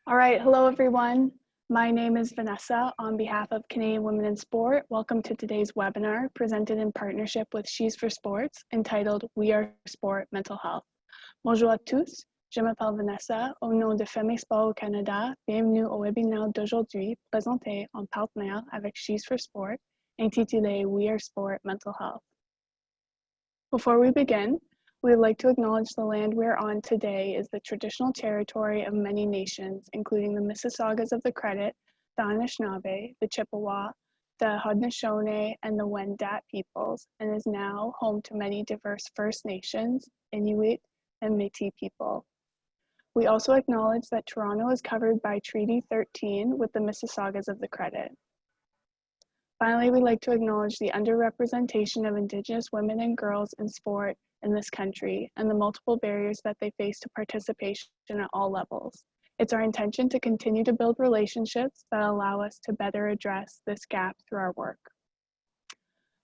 All right, hello everyone. My name is Vanessa on behalf of Canadian Women in Sport. Welcome to today's webinar presented in partnership with She's for Sports entitled We Are Sport Mental Health. Bonjour à tous, je m'appelle Vanessa au nom de Femmes et Sport au Canada. Bienvenue au webinaire d'aujourd'hui présenté en partenariat avec She's for Sport intitulé We Are Sport Mental Health. Before we begin, we would like to acknowledge the land we are on today is the traditional territory of many nations, including the Mississaugas of the Credit, the Anishinaabe, the Chippewa, the Haudenosaunee, and the Wendat peoples, and is now home to many diverse First Nations, Inuit, and Métis people. We also acknowledge that Toronto is covered by Treaty 13 with the Mississaugas of the Credit. Finally, we'd like to acknowledge the underrepresentation of Indigenous women and girls in sport in this country and the multiple barriers that they face to participation at all levels. It's our intention to continue to build relationships that allow us to better address this gap through our work.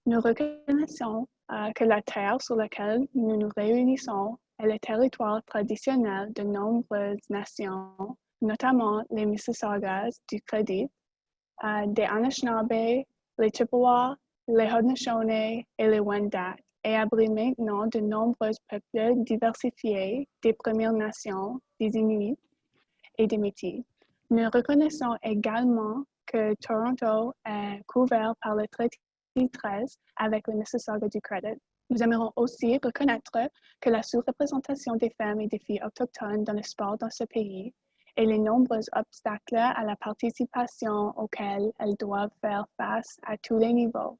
Nous reconnaissons que la terre sur laquelle nous nous réunissons est le territoire traditionnel de nombreuses nations, notamment les Mississaugas du Credit, des Anishinaabe, les Chippewa, les Haudenosaunee et les Wendat, et abrite maintenant de nombreux peuples diversifiés des Premières Nations, des Inuits et des Métis. Nous reconnaissons également que Toronto est couvert par le traité 13 avec les Mississaugas du Credit. Nous aimerions aussi reconnaître que la sous-représentation des femmes et des filles autochtones dans le sport dans ce pays et les nombreux obstacles à la participation auxquels elles doivent faire face à tous les niveaux.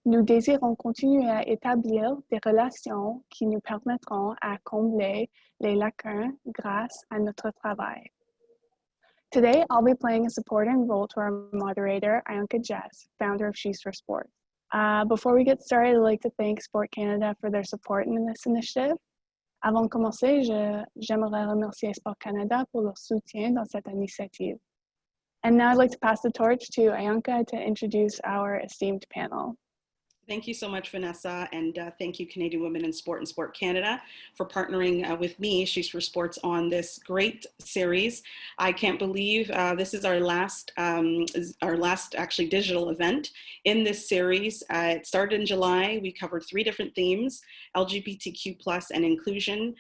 Nous désirons continuer à établir des relations qui nous permettront à combler les lacunes grâce à notre travail. Today, I'll be playing a supporting role to our moderator, Ianka Jess, founder of She's for Sport. Before we get started, I'd like to thank Sport Canada for their support in this initiative. Avant de commencer, j'aimerais remercier Sport Canada pour leur soutien dans cette initiative. And now I'd like to pass the torch to Ianka to introduce our esteemed panel. Thank you so much, Vanessa, and thank you, Canadian Women in Sport and Sport Canada, for partnering with me, She's for Sports, on this great series. I can't believe this is our last actually digital event in this series. It started in July. We covered 3 different themes: LGBTQ+ and inclusion,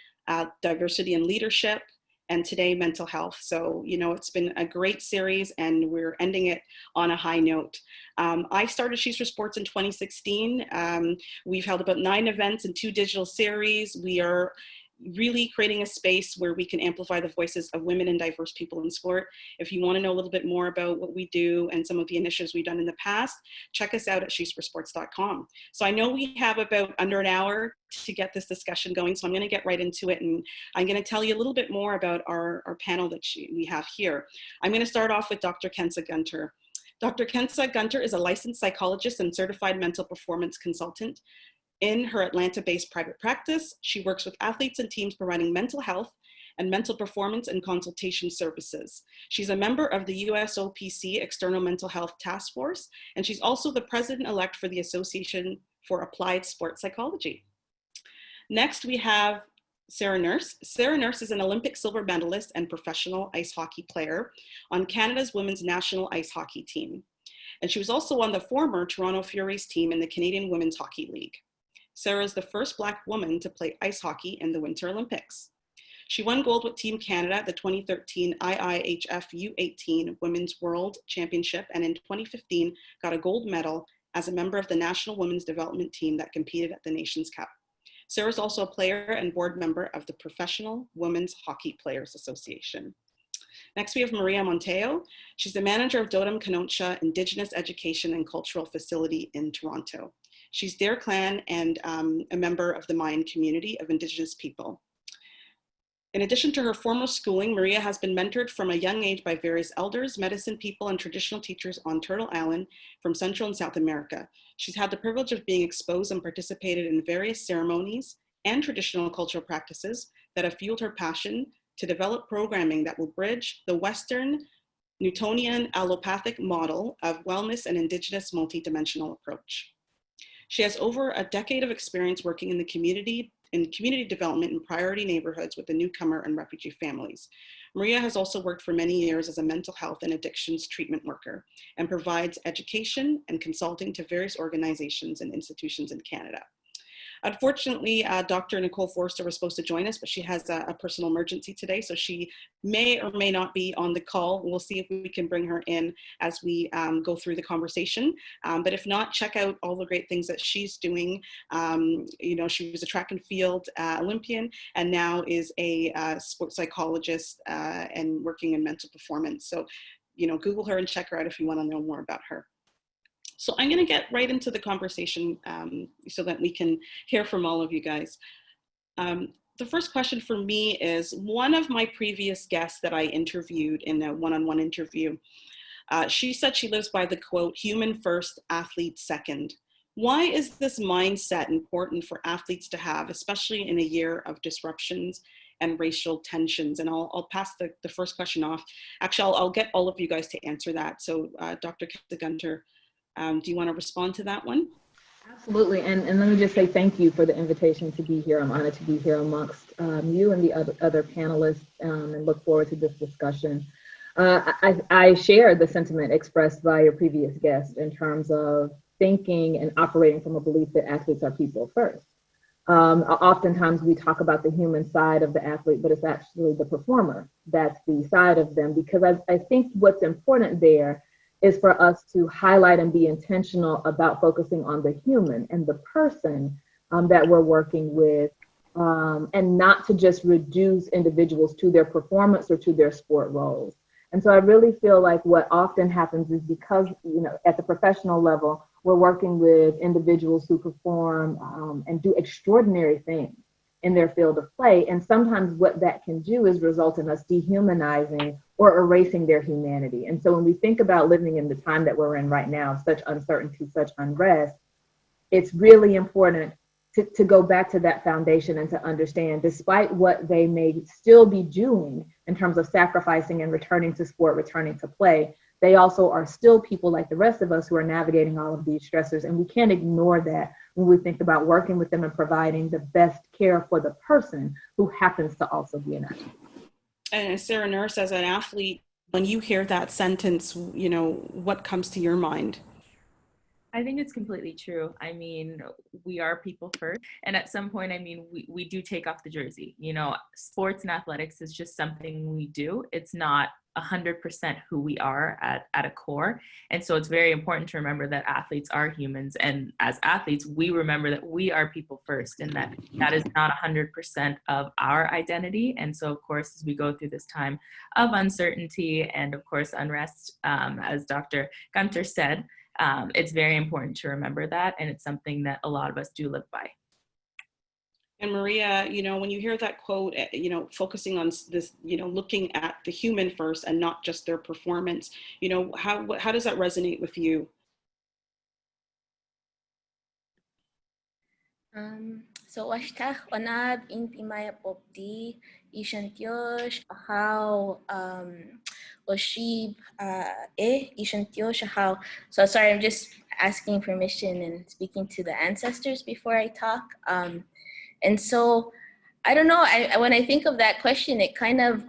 diversity and leadership, and today, mental health. So, you know, it's been a great series and we're ending it on a high note. I started She's for Sports in 2016. We've held about 9 events and 2 digital series. We are really creating a space where we can amplify the voices of women and diverse people in sport. If you want to know a little bit more about what we do and some of the initiatives we've done in the past, check us out at shesforsports.com. So I know we have about under an hour to get this discussion going, so I'm going to get right into it, and I'm going to tell you a little bit more about our panel that we have here. I'm going to start off with Dr. Kensa Gunter. Dr. Kensa Gunter is a licensed psychologist and certified mental performance consultant. In her Atlanta-based private practice, she works with athletes and teams providing mental health and mental performance and consultation services. She's a member of the USOPC External Mental Health Task Force, and she's also the president-elect for the Association for Applied Sports Psychology. Next, we have Sarah Nurse. Sarah Nurse is an Olympic silver medalist and professional ice hockey player on Canada's women's national ice hockey team. And she was also on the former Toronto Furies team in the Canadian Women's Hockey League. Sarah is the first Black woman to play ice hockey in the Winter Olympics. She won gold with Team Canada at the 2013 IIHF U18 Women's World Championship, and in 2015 got a gold medal as a member of the National Women's Development Team that competed at the Nations Cup. Sarah is also a player and board member of the Professional Women's Hockey Players Association. Next, we have Maria Montejo. She's the manager of Dodem Kanonhsa Indigenous Education and Cultural Facility in Toronto. She's their clan and a member of the Mayan community of Indigenous people. In addition to her formal schooling, Maria has been mentored from a young age by various elders, medicine people, and traditional teachers on Turtle Island from Central and South America. She's had the privilege of being exposed and participated in various ceremonies and traditional cultural practices that have fueled her passion to develop programming that will bridge the Western Newtonian allopathic model of wellness and Indigenous multidimensional approach. She has over a decade of experience working in the community in community development in priority neighborhoods with the newcomer and refugee families. Maria has also worked for many years as a mental health and addictions treatment worker and provides education and consulting to various organizations and institutions in Canada. Unfortunately, Dr. Nicole Forrester was supposed to join us, but she has a personal emergency today, so she may or may not be on the call. We'll see if we can bring her in as we go through the conversation. But if not, check out all the great things that she's doing. You know, she was a track and field Olympian and now is a sports psychologist and working in mental performance. So, you know, Google her and check her out if you want to know more about her. So I'm going to get right into the conversation so that we can hear from all of you guys. The first question for me is, one of my previous guests that I interviewed in a one-on-one interview, she said she lives by the quote, human first, athlete second. Why is this mindset important for athletes to have, especially in a year of disruptions and racial tensions? And I'll pass the first question off. Actually, I'll get all of you guys to answer that. So Dr. Kensa Gunter, do you want to respond to that one? Absolutely, and let me just say thank you for the invitation to be here. I'm honored to be here amongst you and the other panelists and look forward to this discussion. I share the sentiment expressed by your previous guest in terms of thinking and operating from a belief that athletes are people first. Oftentimes we talk about the human side of the athlete, but it's actually the performer that's the side of them, because I think what's important there is for us to highlight and be intentional about focusing on the human and the person that we're working with, and not to just reduce individuals to their performance or to their sport roles. And so I really feel like what often happens is, because, you know, at the professional level, we're working with individuals who perform and do extraordinary things in their field of play. And sometimes what that can do is result in us dehumanizing or erasing their humanity. And so when we think about living in the time that we're in right now, such uncertainty, such unrest, it's really important to go back to that foundation and to understand, despite what they may still be doing in terms of sacrificing and returning to sport, returning to play, they also are still people like the rest of us who are navigating all of these stressors. And we can't ignore that when we think about working with them and providing the best care for the person who happens to also be an athlete. And Sarah Nurse, as an athlete, when you hear that sentence, you know, what comes to your mind? I think it's completely true. I mean, we are people first. And at some point, I mean, we do take off the jersey. You know, sports and athletics is just something we do. It's not 100% who we are at a core. And so it's very important to remember that athletes are humans. And as athletes, we remember that we are people first, and that is not 100% of our identity. And so, of course, as we go through this time of uncertainty and, of course, unrest, as Dr. Gunter said, it's very important to remember that, and it's something that a lot of us do live by. And Maria, you know, when you hear that quote, you know, focusing on this, you know, looking at the human first and not just their performance, you know, how does that resonate with you? So washtah onab inti maya popti ishantyosh how oshib ishantyosh how. So sorry, I'm just asking permission and speaking to the ancestors before I talk. And so I don't know, when I think of that question, it kind of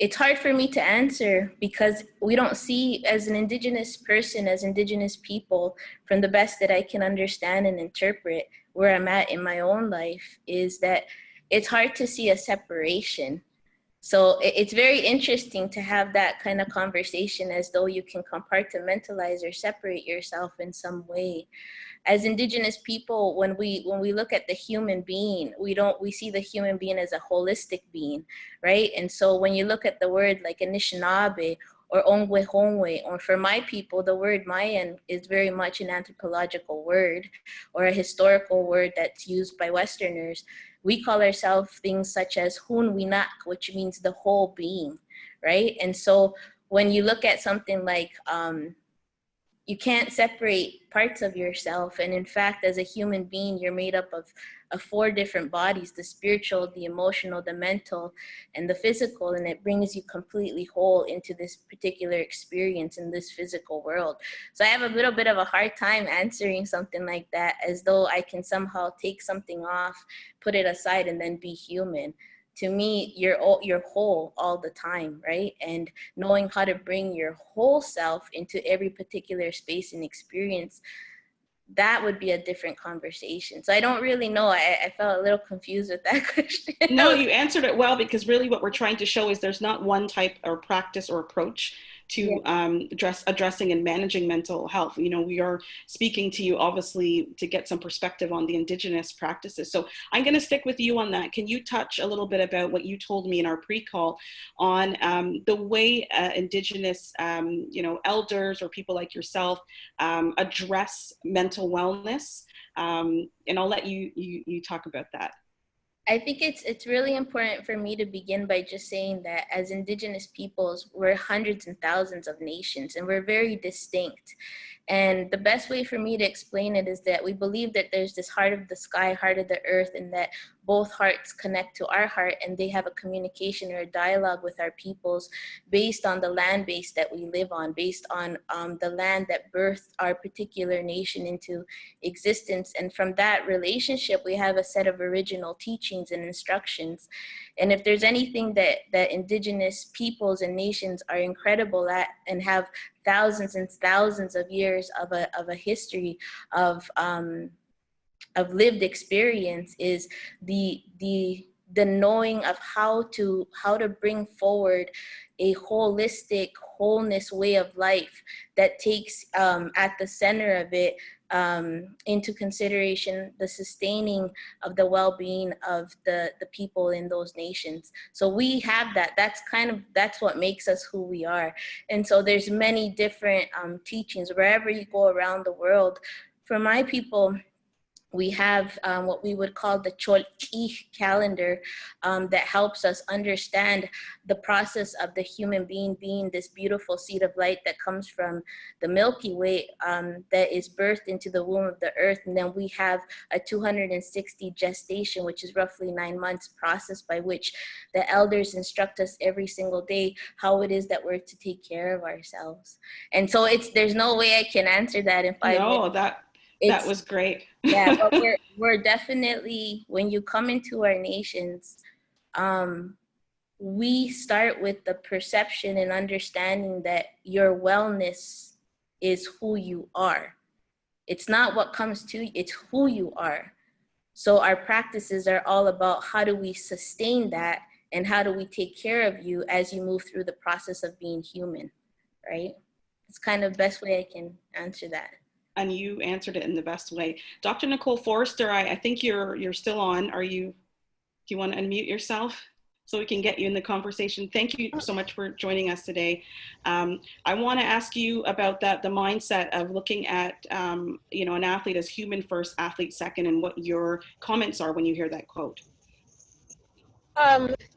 it's hard for me to answer, because we don't see, as an Indigenous person, as Indigenous people, from the best that I can understand and interpret where I'm at in my own life, is that it's hard to see a separation. So it's very interesting to have that kind of conversation, as though you can compartmentalize or separate yourself in some way. As Indigenous people, when we look at the human being, we see the human being as a holistic being, right? And so when you look at the word like Anishinaabe or Ongwehongwe, or for my people, the word Mayan is very much an anthropological word or a historical word that's used by Westerners. We call ourselves things such as Hunwinak, which means the whole being, right? And so when you look at something like, you can't separate parts of yourself. And in fact, as a human being, you're made up of 4 different bodies, the spiritual, the emotional, the mental, and the physical, and it brings you completely whole into this particular experience in this physical world. So I have a little bit of a hard time answering something like that, as though I can somehow take something off, put it aside, and then be human. To me, you're whole all the time, right? And knowing how to bring your whole self into every particular space and experience, that would be a different conversation. So I don't really know. I felt a little confused with that question. No, you answered it well, because really what we're trying to show is there's not one type or practice or approach to addressing and managing mental health. You know, we are speaking to you obviously to get some perspective on the Indigenous practices. So I'm going to stick with you on that. Can you touch a little bit about what you told me in our pre-call on the way Indigenous, you know, elders or people like yourself address mental wellness? And I'll let you talk about that. I think it's really important for me to begin by just saying that as Indigenous peoples, we're hundreds and thousands of nations, and we're very distinct. And the best way for me to explain it is that we believe that there's this heart of the sky, heart of the earth, and that both hearts connect to our heart, and they have a communication or a dialogue with our peoples based on the land base that we live on, based on the land that birthed our particular nation into existence. And from that relationship, we have a set of original teachings and instructions. And if there's anything that Indigenous peoples and nations are incredible at and have thousands and thousands of years of a history of lived experience, is the knowing of how to bring forward a holistic wholeness way of life that takes at the center of it into consideration the sustaining of the well-being of the people in those nations. So we have that. That's what makes us who we are. And so there's many different teachings wherever you go around the world. For my people, we have what we would call the Cholki calendar that helps us understand the process of the human being this beautiful seed of light that comes from the Milky Way that is birthed into the womb of the earth. And then we have a 260 gestation, which is roughly 9 months process by which the elders instruct us every single day how it is that we're to take care of ourselves. And so there's no way I can answer that in 5 minutes. No, that was great. Yeah, but we're definitely, when you come into our nations, we start with the perception and understanding that your wellness is who you are. It's not what comes to you, it's who you are. So our practices are all about how do we sustain that and how do we take care of you as you move through the process of being human, right? It's kind of the best way I can answer that. And you answered it in the best way. Dr. Nicole Forrester, I think you're still on. Do you want to unmute yourself so we can get you in the conversation? Thank you so much for joining us today. I want to ask you about the mindset of looking at you know, an athlete as human first, athlete second, and what your comments are when you hear that quote.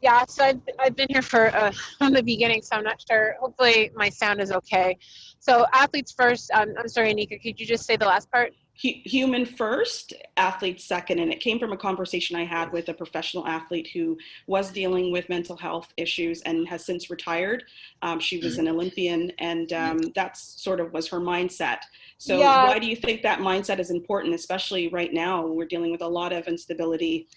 Yeah, so I've been here from the beginning, so I'm not sure. Hopefully my sound is okay. So athletes first, I'm sorry, Anika, could you just say the last part? Human first, athlete second. And it came from a conversation I had with a professional athlete who was dealing with mental health issues and has since retired. She was an Olympian, and that's sort of was her mindset. So yeah. Why do you think that mindset is important, especially right now? We're dealing with a lot of instability.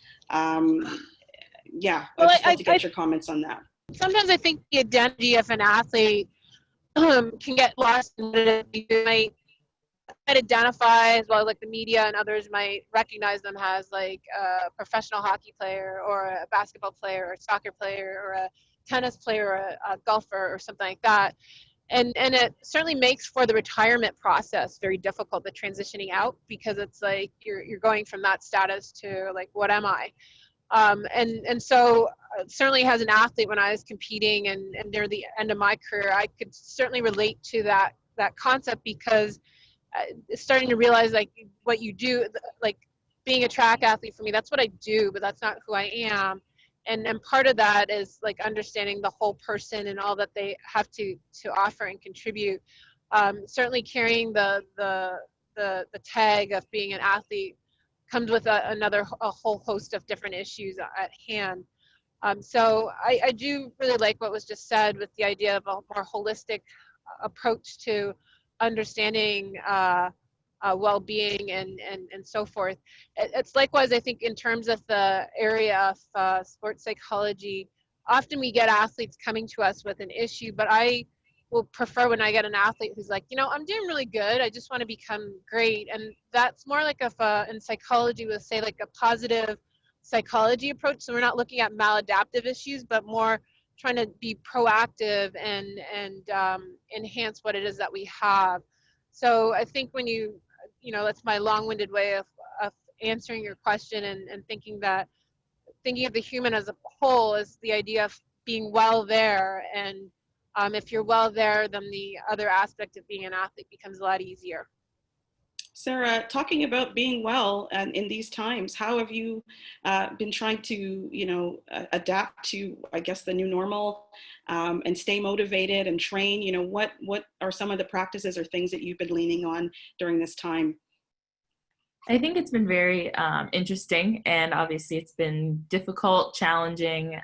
Yeah, well, I'd just like to get your comments on that. Sometimes I think the identity of an athlete can get lost in what you might identify as well, like the media and others might recognize them as like a professional hockey player or a basketball player or a soccer player or a tennis player or a golfer or something like that. And it certainly makes for the retirement process very difficult, the transitioning out, because it's like you're going from that status to like, what am I? And so certainly as an athlete, when I was competing and near the end of my career, I could certainly relate to that concept, because starting to realize like what you do, like being a track athlete for me, that's what I do, but that's not who I am. And part of that is like understanding the whole person and all that they have to offer and contribute. Certainly carrying the tag of being an athlete comes with a whole host of different issues at hand. So I do really like what was just said with the idea of a more holistic approach to understanding well-being and so forth. It's likewise, I think, in terms of the area of sports psychology, often we get athletes coming to us with an issue, but I will prefer when I get an athlete who's like, I'm doing really good, I just want to become great. And that's more like if in psychology we'll say like a positive psychology approach. So we're not looking at maladaptive issues, but more trying to be proactive and enhance what it is that we have. So I think when that's my long-winded way of answering your question and thinking of the human as a whole is the idea of being well there. And if you're well there, then the other aspect of being an athlete becomes a lot easier. Sarah, talking about being well and in these times, how have you been trying to, adapt to, I guess, the new normal and stay motivated and train? What are some of the practices or things that you've been leaning on during this time? I think it's been very interesting, and obviously it's been difficult, challenging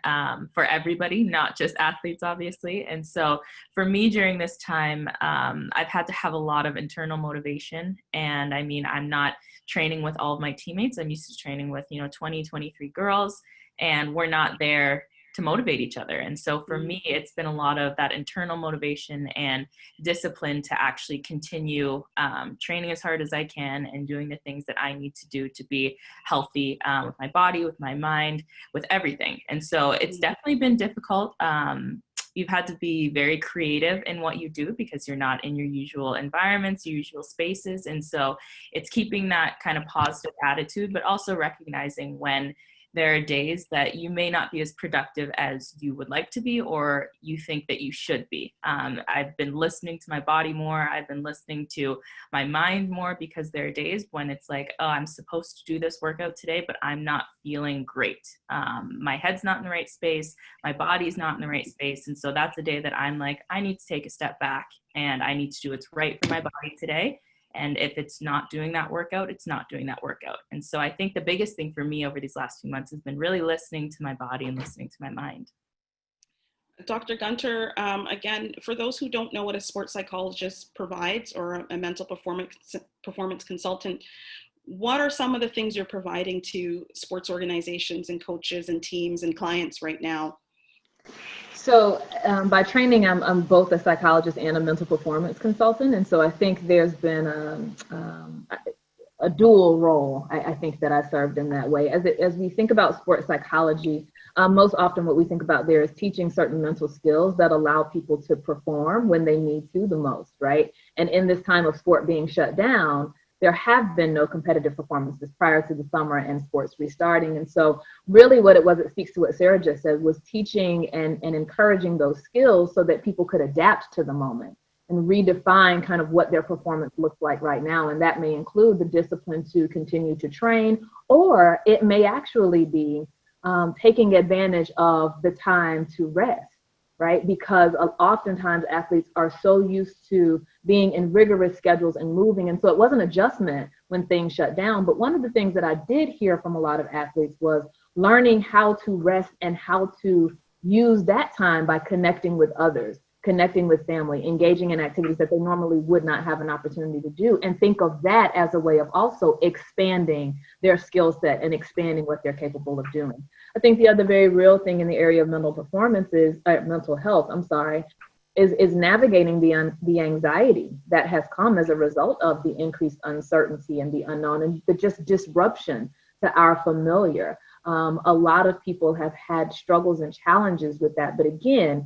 for everybody, not just athletes, obviously. And so for me during this time, I've had to have a lot of internal motivation. And I mean, I'm not training with all of my teammates. I'm used to training with, 20, 23 girls, and we're not there to motivate each other. And so for me, it's been a lot of that internal motivation and discipline to actually continue training as hard as I can and doing the things that I need to do to be healthy with my body, with my mind, with everything. And so it's definitely been difficult. You've had to be very creative in what you do because you're not in your usual environments, your usual spaces. And so it's keeping that kind of positive attitude, but also recognizing when there are days that you may not be as productive as you would like to be or you think that you should be. I've been listening to my body more. I've been listening to my mind more because there are days when it's like, oh, I'm supposed to do this workout today, but I'm not feeling great. My head's not in the right space. My body's not in the right space. And so that's the day that I'm like, I need to take a step back and I need to do what's right for my body today. And if it's not doing that workout, it's not doing that workout. And so I think the biggest thing for me over these last few months has been really listening to my body and listening to my mind. Dr. Gunter, again, for those who don't know what a sports psychologist provides or a mental performance consultant, what are some of the things you're providing to sports organizations and coaches and teams and clients right now? So by training, I'm both a psychologist and a mental performance consultant. And so I think there's been a dual role, I think, that I served in that way. As we think about sports psychology, most often what we think about there is teaching certain mental skills that allow people to perform when they need to the most, right? And in this time of sport being shut down, there have been no competitive performances prior to the summer and sports restarting. And so really what it speaks to what Sarah just said, was teaching and encouraging those skills so that people could adapt to the moment and redefine kind of what their performance looks like right now. And that may include the discipline to continue to train, or it may actually be taking advantage of the time to rest, right? Because oftentimes athletes are so used to being in rigorous schedules and moving. And so it was an adjustment when things shut down. But one of the things that I did hear from a lot of athletes was learning how to rest and how to use that time by connecting with others, connecting with family, engaging in activities that they normally would not have an opportunity to do, and think of that as a way of also expanding their skill set and expanding what they're capable of doing. I think the other very real thing in the area of mental health, is navigating the anxiety that has come as a result of the increased uncertainty and the unknown and the just disruption to our familiar. A lot of people have had struggles and challenges with that, but again,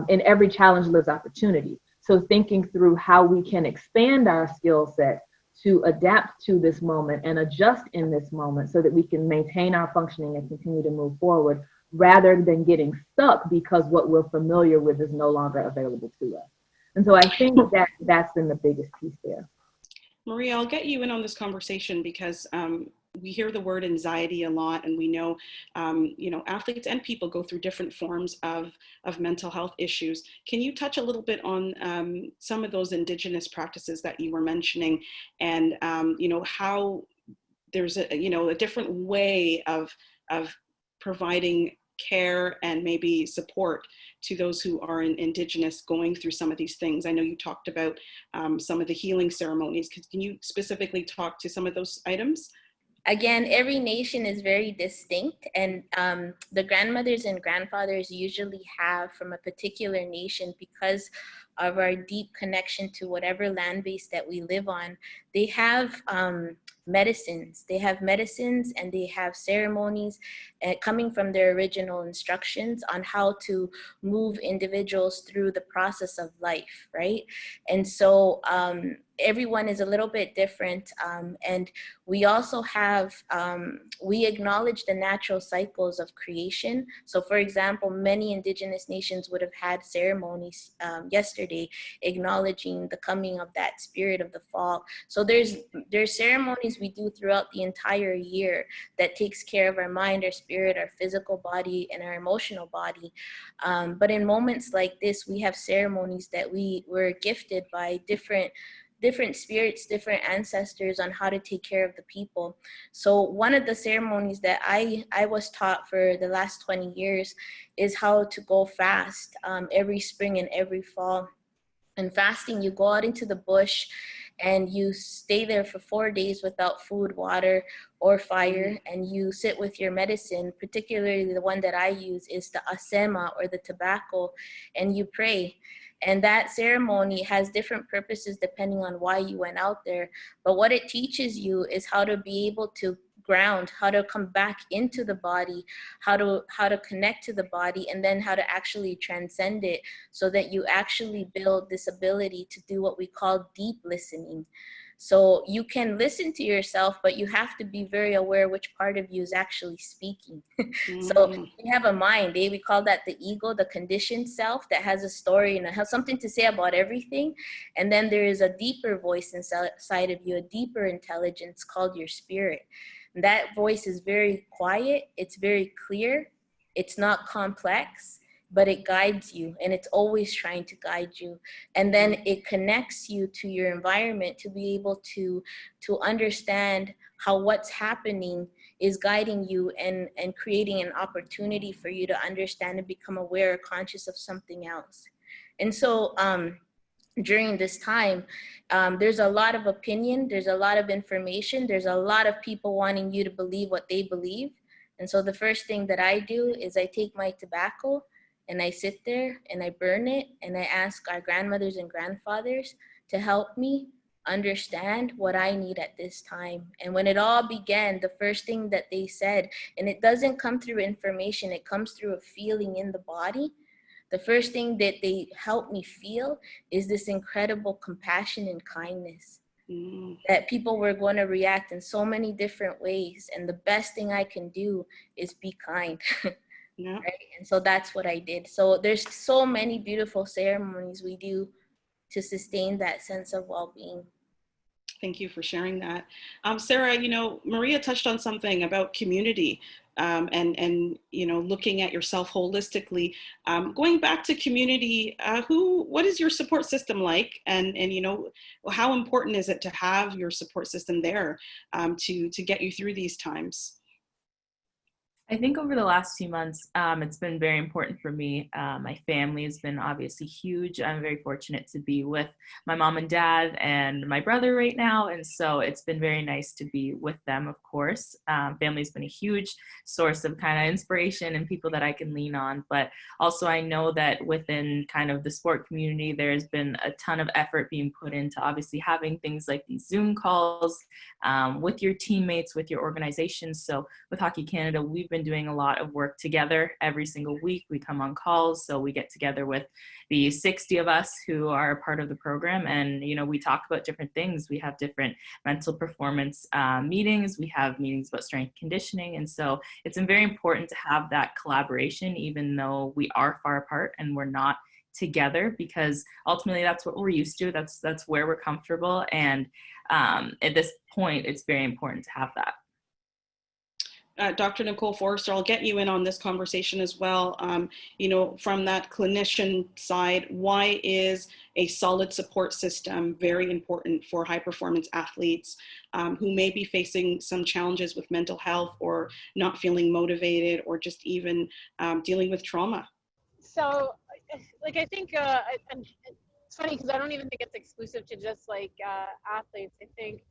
in every challenge lives opportunity. So thinking through how we can expand our skill set to adapt to this moment and adjust in this moment so that we can maintain our functioning and continue to move forward, rather than getting stuck because what we're familiar with is no longer available to us. And so I think that's been the biggest piece there. Maria, I'll get you in on this conversation because we hear the word anxiety a lot, and we know, athletes and people go through different forms of mental health issues. Can you touch a little bit on some of those Indigenous practices that you were mentioning, and how there's a, you know, a different way of providing care and maybe support to those who are Indigenous going through some of these things. I know you talked about some of the healing ceremonies. Can you specifically talk to some of those items? Again, every nation is very distinct, and the grandmothers and grandfathers usually have from a particular nation, because of our deep connection to whatever land base that we live on, they have medicines. They have medicines and they have ceremonies coming from their original instructions on how to move individuals through the process of life, right? And so everyone is a little bit different, and we also have, we acknowledge the natural cycles of creation. So for example, many Indigenous nations would have had ceremonies yesterday acknowledging the coming of that spirit of the fall. So there's ceremonies we do throughout the entire year that takes care of our mind, our spirit, our physical body, and our emotional body. But in moments like this, we have ceremonies that we were gifted by different spirits, different ancestors on how to take care of the people. So one of the ceremonies that I was taught for the last 20 years is how to go fast every spring and every fall. And fasting, you go out into the bush and you stay there for 4 days without food, water, or fire, and you sit with your medicine. Particularly the one that I use is the asema, or the tobacco, and you pray. And that ceremony has different purposes depending on why you went out there. But what it teaches you is how to be able to ground, how to come back into the body, how to connect to the body, and then how to actually transcend it, so that you actually build this ability to do what we call deep listening. So you can listen to yourself, but you have to be very aware which part of you is actually speaking. So we have a mind, we call that the ego, the conditioned self that has a story and has something to say about everything. And then there is a deeper voice inside of you, a deeper intelligence called your spirit. And that voice is very quiet, it's very clear, it's not complex, but it guides you, and it's always trying to guide you. And then it connects you to your environment to be able to understand how what's happening is guiding you and creating an opportunity for you to understand and become aware or conscious of something else. And so during this time, there's a lot of opinion, there's a lot of information, there's a lot of people wanting you to believe what they believe. And so the first thing that I do is I take my tobacco and I sit there and I burn it, and I ask our grandmothers and grandfathers to help me understand what I need at this time. And when it all began, the first thing that they said, and it doesn't come through information, it comes through a feeling in the body. The first thing that they help me feel is this incredible compassion and kindness. That people were going to react in so many different ways, and the best thing I can do is be kind. Yeah. Right? And so that's what I did. So there's so many beautiful ceremonies we do to sustain that sense of well-being. Thank you for sharing that. Sarah, you know, Maria touched on something about community and you know, looking at yourself holistically. Going back to community, what is your support system like? And you know, how important is it to have your support system there to get you through these times? I think over the last few months, it's been very important for me. My family has been obviously huge. I'm very fortunate to be with my mom and dad and my brother right now. And so it's been very nice to be with them, of course. Family's been a huge source of kind of inspiration and people that I can lean on. But also I know that within kind of the sport community, there's been a ton of effort being put into obviously having things like these Zoom calls with your teammates, with your organizations. So with Hockey Canada, we've been doing a lot of work together every single week. We come on calls, so we get together with the 60 of us who are a part of the program, and you know, we talk about different things. We have different mental performance meetings, we have meetings about strength conditioning, and so it's been very important to have that collaboration, even though we are far apart and we're not together, because ultimately that's what we're used to, that's where we're comfortable, and at this point it's very important to have that. Dr. Nicole Forrester, I'll get you in on this conversation as well. You know, from that clinician side, why is a solid support system very important for high performance athletes who may be facing some challenges with mental health or not feeling motivated or just even dealing with trauma? So, like, I think, and it's funny because I don't even think it's exclusive to just like athletes. I think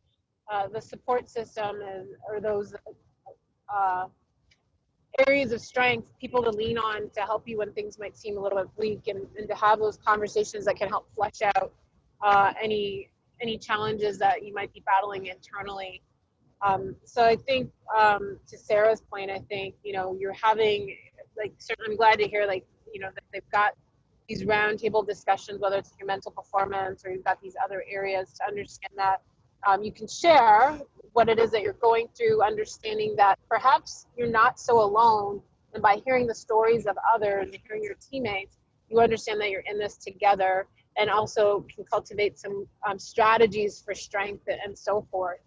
the support system or those areas of strength, people to lean on to help you when things might seem a little bit bleak, and to have those conversations that can help flesh out any challenges that you might be battling internally. So I think to Sarah's point, I think, you know, you're having, like, certainly I'm glad to hear, like, you know, that they've got these roundtable discussions, whether it's your mental performance or you've got these other areas, to understand that you can share what it is that you're going through, understanding that perhaps you're not so alone. And by hearing the stories of others and hearing your teammates, you understand that you're in this together, and also can cultivate some strategies for strength and so forth.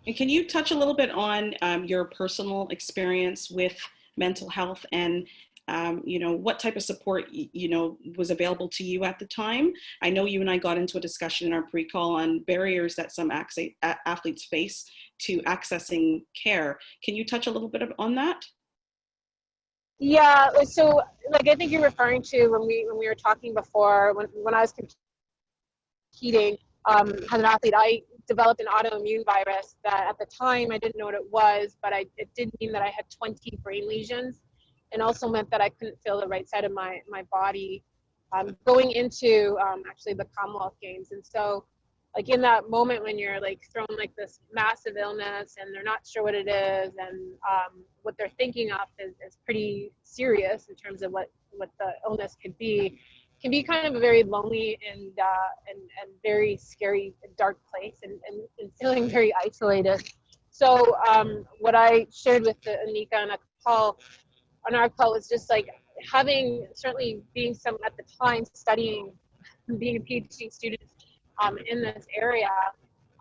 And can you touch a little bit on your personal experience with mental health and you know, what type of support, you know, was available to you at the time? I know you and I got into a discussion in our pre-call on barriers that some athletes face to accessing care. Can you touch a little bit on that? Yeah, so like I think you're referring to when we were talking before, when I was competing as an athlete, I developed an autoimmune virus that at the time I didn't know what it was, but it did mean that I had 20 brain lesions, and also meant that I couldn't feel the right side of my body going into actually the Commonwealth Games. And so, like, in that moment when you're like thrown like this massive illness and they're not sure what it is, and what they're thinking of is pretty serious in terms of what the illness could be, can be kind of a very lonely and very scary, dark place, and feeling very isolated. So what I shared with Anika and Nicole on our call was just like having, certainly being some at the time studying, being a PhD student in this area,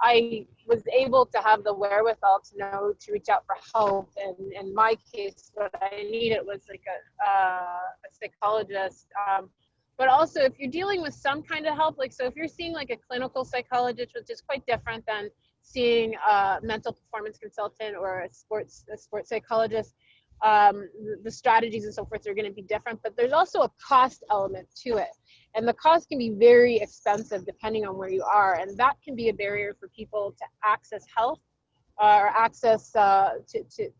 I was able to have the wherewithal to know to reach out for help. And in my case, what I needed was like a psychologist. But also, if you're dealing with some kind of help, like, so if you're seeing like a clinical psychologist, which is quite different than seeing a mental performance consultant or a sports psychologist, the strategies and so forth are going to be different, but there's also a cost element to it. And the cost can be very expensive depending on where you are. And that can be a barrier for people to access health or access to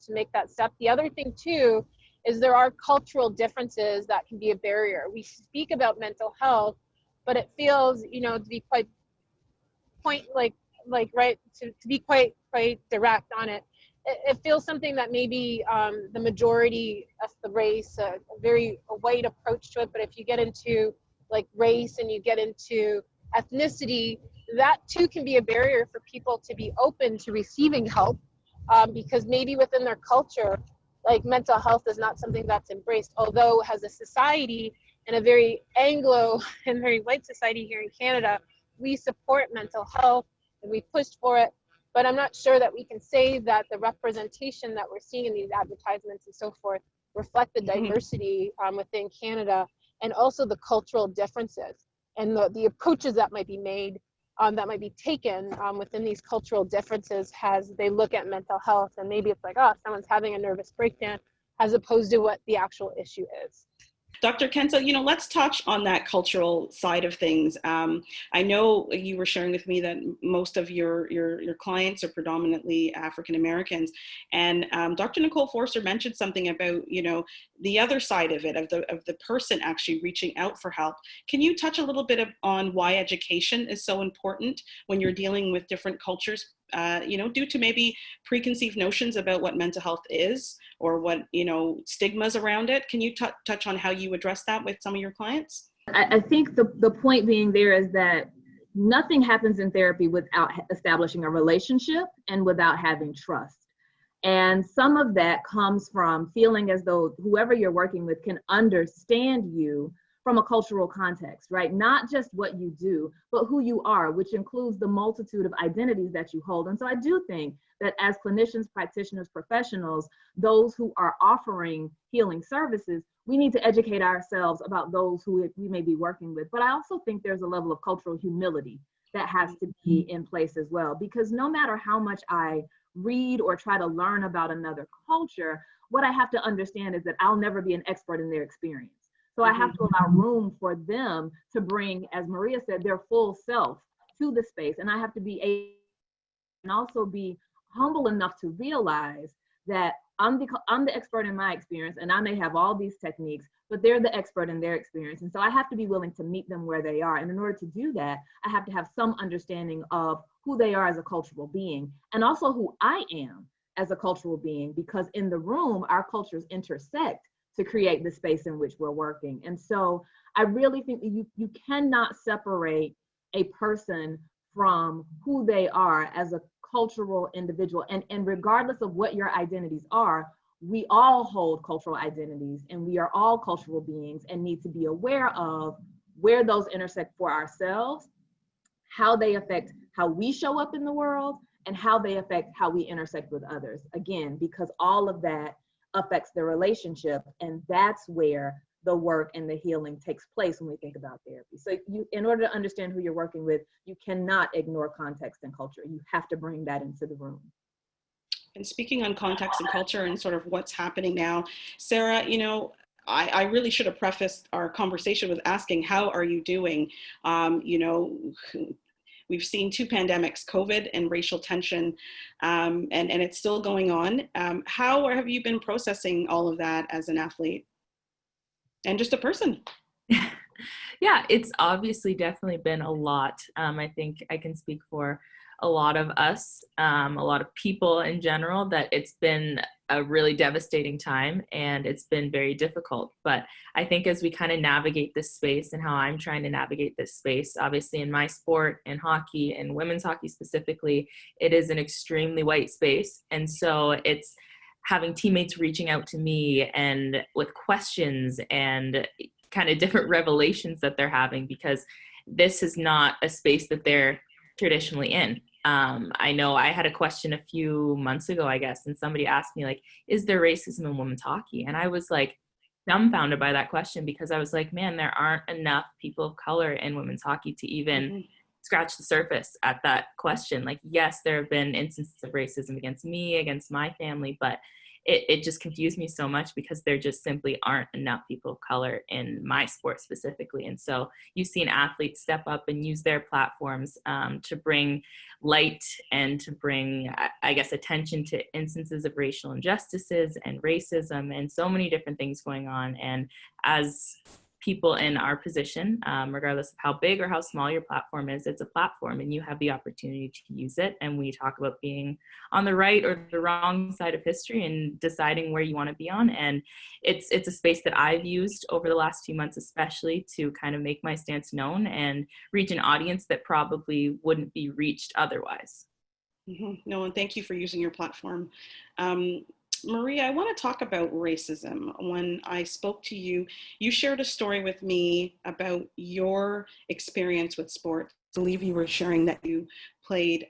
make that step. The other thing too is there are cultural differences that can be a barrier. We speak about mental health, but it feels, you know, to be quite to be quite direct on it. It feels something that maybe the majority of the race, a white approach to it. But if you get into like race and you get into ethnicity, that too can be a barrier for people to be open to receiving help, because maybe within their culture, like, mental health is not something that's embraced. Although as a society, and a very Anglo and very white society here in Canada, we support mental health and we pushed for it. But I'm not sure that we can say that the representation that we're seeing in these advertisements and so forth reflect the diversity within Canada, and also the cultural differences and the approaches that might be made, that might be taken within these cultural differences as they look at mental health. And maybe it's like, oh, someone's having a nervous breakdown, as opposed to what the actual issue is. Dr. Kensa, you know, let's touch on that cultural side of things. I know you were sharing with me that most of your clients are predominantly African Americans, and Dr. Nicole Forrester mentioned something about, you know, the other side of it, of the person actually reaching out for help. Can you touch a little bit on why education is so important when you're dealing with different cultures? You know, due to maybe preconceived notions about what mental health is, or what, you know, stigmas around it. Can you touch on how you address that with some of your clients? I think the point being there is that nothing happens in therapy without establishing a relationship and without having trust. And some of that comes from feeling as though whoever you're working with can understand you from a cultural context, right? Not just what you do, but who you are, which includes the multitude of identities that you hold. And so I do think that as clinicians, practitioners, professionals, those who are offering healing services, we need to educate ourselves about those who we may be working with. But I also think there's a level of cultural humility that has to be in place as well, because no matter how much I read or try to learn about another culture, what I have to understand is that I'll never be an expert in their experience. So I have to allow room for them to bring, as Maria said, their full self to the space. And I have to be able and also be humble enough to realize that I'm the expert in my experience, and I may have all these techniques, but they're the expert in their experience. And so I have to be willing to meet them where they are. And in order to do that, I have to have some understanding of who they are as a cultural being, and also who I am as a cultural being, because in the room, our cultures intersect to create the space in which we're working. And so I really think that you cannot separate a person from who they are as a cultural individual. And regardless of what your identities are, we all hold cultural identities, and we are all cultural beings and need to be aware of where those intersect for ourselves, how they affect how we show up in the world, and how they affect how we intersect with others. Again, because all of that affects the relationship, and that's where the work and the healing takes place when we think about therapy. So in order to understand who you're working with, you cannot ignore context and culture. You have to bring that into the room. And speaking on context and culture and sort of what's happening now, Sarah, you know, I really should have prefaced our conversation with asking, how are you doing? You know, we've seen two pandemics, COVID and racial tension, and it's still going on. How have you been processing all of that as an athlete and just a person? Yeah, it's obviously definitely been a lot. I think I can speak for a lot of us, a lot of people in general, that it's been a really devastating time and it's been very difficult. But I think as we kind of navigate this space and how I'm trying to navigate this space, obviously in my sport, in hockey, and women's hockey specifically, it is an extremely white space. And so it's having teammates reaching out to me and with questions and kind of different revelations that they're having, because this is not a space that they're traditionally in. I know I had a question a few months ago, I guess, and somebody asked me, like, is there racism in women's hockey? And I was like dumbfounded by that question, because I was like, man, there aren't enough people of color in women's hockey to even scratch the surface at that question. Like, yes, there have been instances of racism against me, against my family, but it just confused me so much, because there just simply aren't enough people of color in my sport specifically. And so you've seen athletes step up and use their platforms to bring light and to bring, I guess, attention to instances of racial injustices and racism and so many different things going on. And as people in our position, regardless of how big or how small your platform is, it's a platform and you have the opportunity to use it. And we talk about being on the right or the wrong side of history and deciding where you want to be on. And it's a space that I've used over the last few months, especially to kind of make my stance known and reach an audience that probably wouldn't be reached otherwise. No, and thank you for using your platform. Maria, I want to talk about racism. When I spoke to you, you shared a story with me about your experience with sport. I believe you were sharing that you played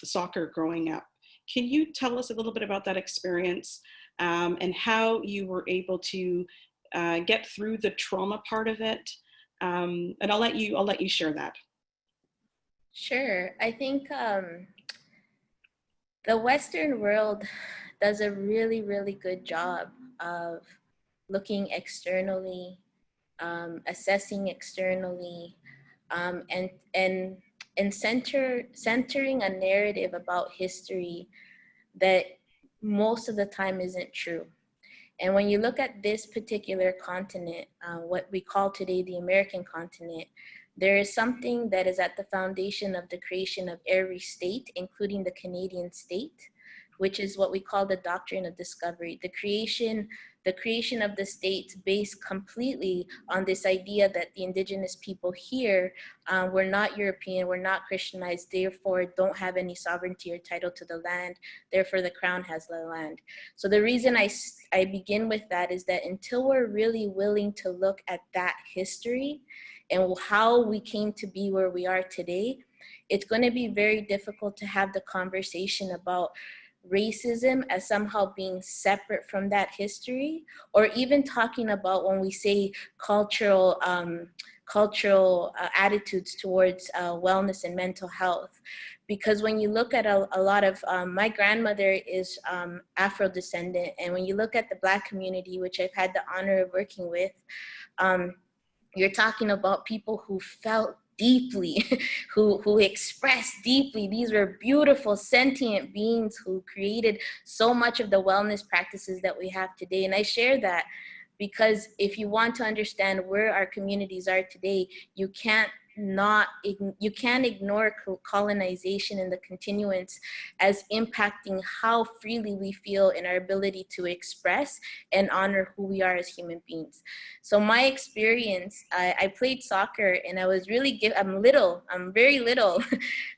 soccer growing up. Can you tell us a little bit about that experience and how you were able to get through the trauma part of it? And I'll let you share that. Sure. I think the Western world does a really, really good job of looking externally, assessing externally, and centering a narrative about history that most of the time isn't true. And when you look at this particular continent, what we call today the American continent, there is something that is at the foundation of the creation of every state, including the Canadian state, which is what we call the doctrine of discovery, the creation of the states based completely on this idea that the indigenous people here were not European, were not Christianized, therefore don't have any sovereignty or title to the land, therefore the crown has the land. So the reason I begin with that is that until we're really willing to look at that history and how we came to be where we are today, it's going to be very difficult to have the conversation about racism as somehow being separate from that history, or even talking about when we say cultural attitudes towards wellness and mental health. Because when you look at a lot of, my grandmother is Afro-descendant, and when you look at the Black community, which I've had the honor of working with, you're talking about people who felt deeply, who expressed deeply. These were beautiful, sentient beings who created so much of the wellness practices that we have today. And I share that because if you want to understand where our communities are today, you can't ignore colonization and the continuance as impacting how freely we feel in our ability to express and honor who we are as human beings. So my experience, I played soccer and I was really, I'm very little,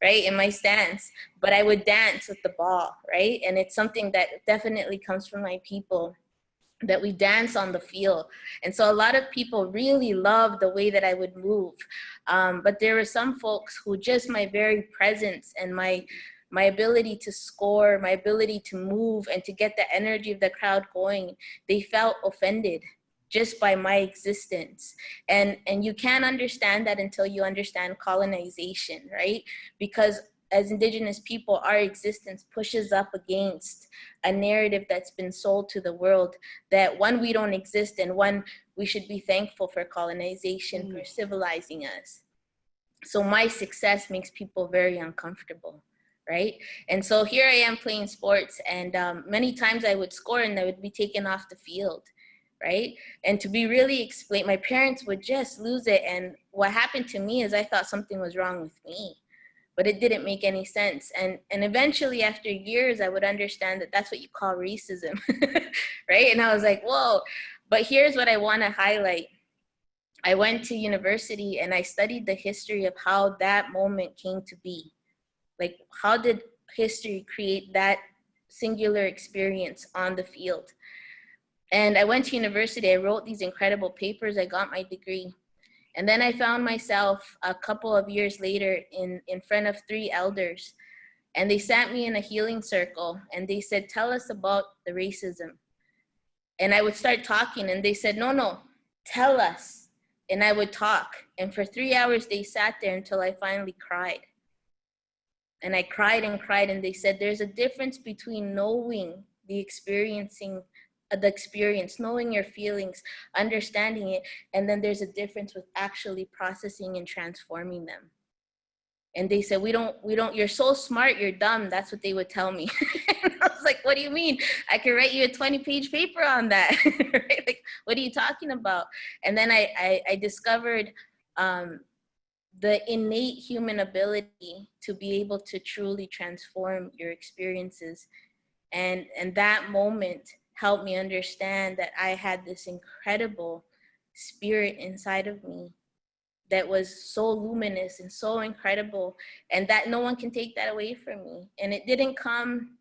right, in my stance, but I would dance with the ball, right? And it's something that definitely comes from my people, that we dance on the field. And so a lot of people really loved the way that I would move. But there were some folks who just my very presence and my ability to score, my ability to move and to get the energy of the crowd going, they felt offended just by my existence. And you can't understand that until you understand colonization, right? Because as Indigenous people, our existence pushes up against a narrative that's been sold to the world that one, we don't exist, and one, we should be thankful for colonization, for civilizing us. So my success makes people very uncomfortable, right? And so here I am playing sports, and many times I would score and I would be taken off the field, right? And to be really explained, my parents would just lose it. And what happened to me is I thought something was wrong with me, but it didn't make any sense. And eventually after years, I would understand that that's what you call racism, right? And I was like, whoa, but here's what I wanna highlight. I went to university and I studied the history of how that moment came to be. Like, how did history create that singular experience on the field? And I went to university, I wrote these incredible papers, I got my degree. And then I found myself a couple of years later in front of 3 elders, and they sat me in a healing circle and they said, tell us about the racism. And I would start talking and they said, no, tell us. And I would talk. And for 3 hours, they sat there until I finally cried. And I cried and cried, and they said, there's a difference between knowing the experience, knowing your feelings, understanding it, and then there's a difference with actually processing and transforming them. And they said, we don't, you're so smart, you're dumb. That's what they would tell me. And I was like, what do you mean? I could write you a 20-page paper on that. Right? Like, what are you talking about? And then I discovered the innate human ability to be able to truly transform your experiences. And that moment helped me understand that I had this incredible spirit inside of me that was so luminous and so incredible, and that no one can take that away from me. And it didn't come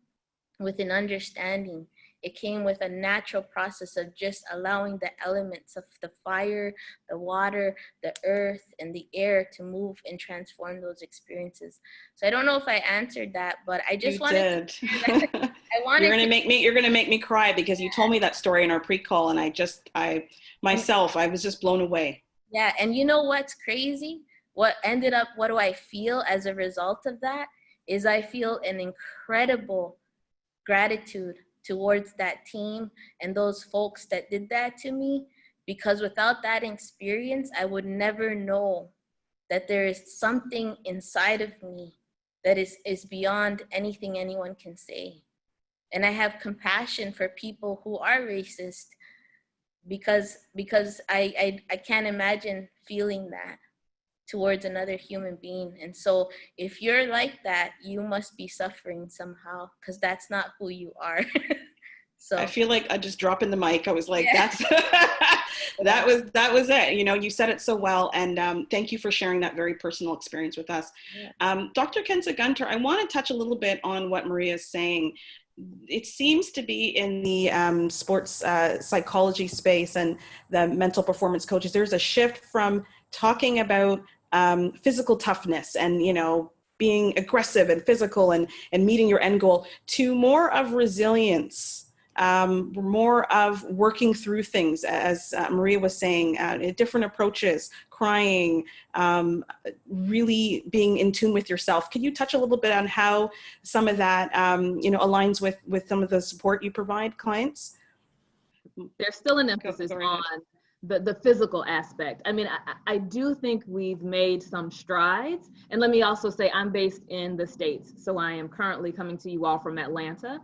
with an understanding. It came with a natural process of just allowing the elements of the fire, the water, the earth, and the air to move and transform those experiences. So I don't know if I answered that, but I just wanted to share that. You're gonna make me cry, because you told me that story in our pre-call, and I was just blown away. Yeah, and you know what's crazy? What do I feel as a result of that is I feel an incredible gratitude towards that team and those folks that did that to me, because without that experience, I would never know that there is something inside of me that is beyond anything anyone can say. And I have compassion for people who are racist, because I can't imagine feeling that. towards another human being. And so if you're like that, you must be suffering somehow, because that's not who you are. So I feel like I just dropped in the mic. I was like, yeah. that's that was it. You know, you said it so well, and thank you for sharing that very personal experience with us. Yeah. Dr. Kensa Gunter, I want to touch a little bit on what Maria is saying. It seems to be in the sports psychology space and the mental performance coaches, there's a shift from talking about physical toughness and, you know, being aggressive and physical and meeting your end goal to more of resilience. More of working through things, as Maria was saying, different approaches, crying, really being in tune with yourself. Could you touch a little bit on how some of that, you know, aligns with some of the support you provide clients? There's still an emphasis on the physical aspect. I mean, I do think we've made some strides. And let me also say, I'm based in the States, so I am currently coming to you all from Atlanta.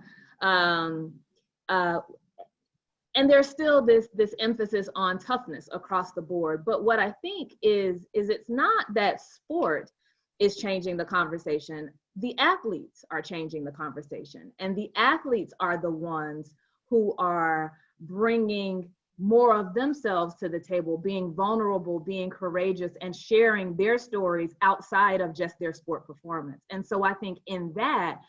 And there's still this emphasis on toughness across the board. But what I think is it's not that sport is changing the conversation. The athletes are changing the conversation. And the athletes are the ones who are bringing more of themselves to the table, being vulnerable, being courageous, and sharing their stories outside of just their sport performance. And so I think in that,